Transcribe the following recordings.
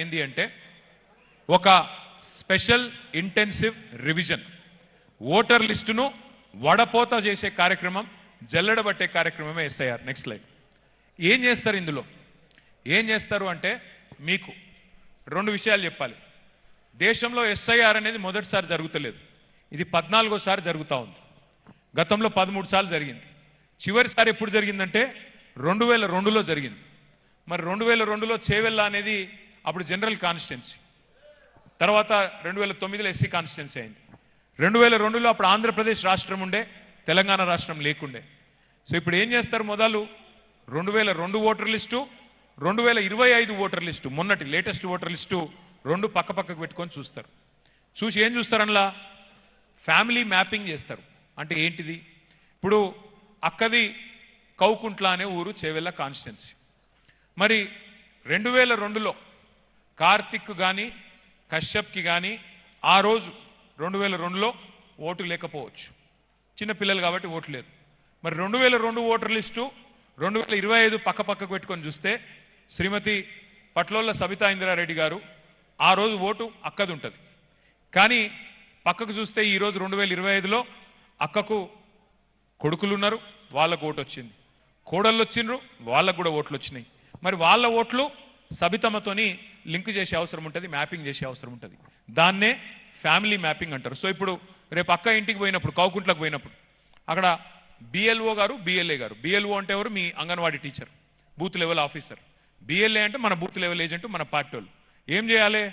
ఏంది అంటే ఒక స్పెషల్ ఇంటెన్సివ్ రివిజన్, ఓటర్ లిస్టును వడపోత చేసే కార్యక్రమం, జల్లెడబట్టే కార్యక్రమమే ఎస్ఐఆర్. Next slide. ఏం చేస్తారు ఇందులో? ఏం చేస్తారు అంటే మీకు రెండు విషయాలు చెప్పాలి. దేశంలో ఎస్ఐఆర్ అనేది మొదటిసారి జరుగుతలేదు, ఇది 14వ జరుగుతూ ఉంది. గతంలో 13 సార్లు జరిగింది. చివరిసారి ఎప్పుడు జరిగిందంటే 2002లో జరిగింది. మరి 2002లో చేవెళ్ళ అనేది అప్పుడు జనరల్ కాన్స్టిట్యున్సీ, తర్వాత 2009లో ఎస్సీ కాన్స్టిట్యున్సీ అయింది. 2002లో అప్పుడు ఆంధ్రప్రదేశ్ రాష్ట్రం ఉండే, తెలంగాణ రాష్ట్రం లేకుండే. సో ఇప్పుడు ఏం చేస్తారు? మొదలు 2002 ఓటర్ లిస్టు, 2025 ఓటర్ లిస్టు, మొన్నటి లేటెస్ట్ ఓటర్ లిస్టు రెండు పక్కకు పెట్టుకొని చూస్తారు. చూసి ఏం చూస్తారనలా? ఫ్యామిలీ మ్యాపింగ్ చేస్తారు. అంటే ఏంటిది? ఇప్పుడు అక్కది కౌకుంట్ల అనే ఊరు, చేవెళ్ళ కాన్స్టిట్యున్సీ. మరి 2002లో కార్తిక్ కానీ కశ్యప్కి కానీ ఆ రోజు 2002లో ఓటు లేకపోవచ్చు, చిన్నపిల్లలు కాబట్టి ఓటు లేదు. మరి 2002 ఓటర్ లిస్టు 2025 పక్కకు పెట్టుకొని చూస్తే శ్రీమతి పట్లోళ్ళ సబితా ఇంద్రారెడ్డి గారు ఆ రోజు ఓటు అక్కది ఉంటుంది. కానీ పక్కకు చూస్తే ఈరోజు 2025లో అక్కకు కొడుకులు ఉన్నారు, వాళ్ళకు ఓటు వచ్చింది, కోడళ్ళు వచ్చిండ్రు, వాళ్ళకు కూడా ఓట్లు వచ్చినాయి. మరి వాళ్ళ ఓట్లు సబితమ్మతోని లింక్ చేసే అవసరం ఉంటుంది, మ్యాపింగ్ చేసే అవసరం ఉంటుంది. దాన్నే ఫ్యామిలీ మ్యాపింగ్ అంటారు. సో ఇప్పుడు రేపు అక్క ఇంటికి పోయినప్పుడు, కౌకుంట్లకు పోయినప్పుడు అక్కడ బిఎల్ఓ గారు, బిఎల్ఏ గారు. బిఎల్ఓ అంటే ఎవరు? మీ anganwadi teacher, booth level officer. BLA అంటే మన బూత్ లెవెల్ ఏజెంట్, మన పార్టీ వాళ్ళు. ఏం చేయాలి?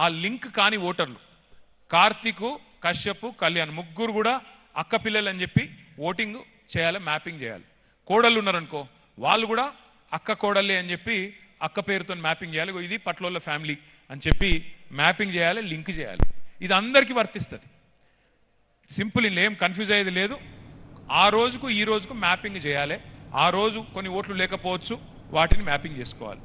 ఆ లింక్ కాని ఓటర్లు కార్తీక్, కశ్యప్, కళ్యాణ్ ముగ్గురు కూడా అక్క పిల్లలు అని చెప్పి ఓటింగ్ చేయాలి, మ్యాపింగ్ చేయాలి. కోడళ్ళు ఉన్నారనుకో, వాళ్ళు కూడా అక్క కోడళ్ళే అని చెప్పి అక్క పేరుతో మ్యాపింగ్ చేయాలి. ఇది పట్లోళ్ళ ఫ్యామిలీ అని చెప్పి మ్యాపింగ్ చేయాలి, లింక్ చేయాలి. ఇది అందరికీ వర్తిస్తుంది. సింపుల్, ఏం కన్ఫ్యూజ్ అయ్యేది లేదు. ఆ రోజుకు ఈ రోజుకు మ్యాపింగ్ చేయాలి. ఆ రోజు కొన్ని ఓట్లు లేకపోవచ్చు, వాటిని మ్యాపింగ్ చేసుకోవాలి.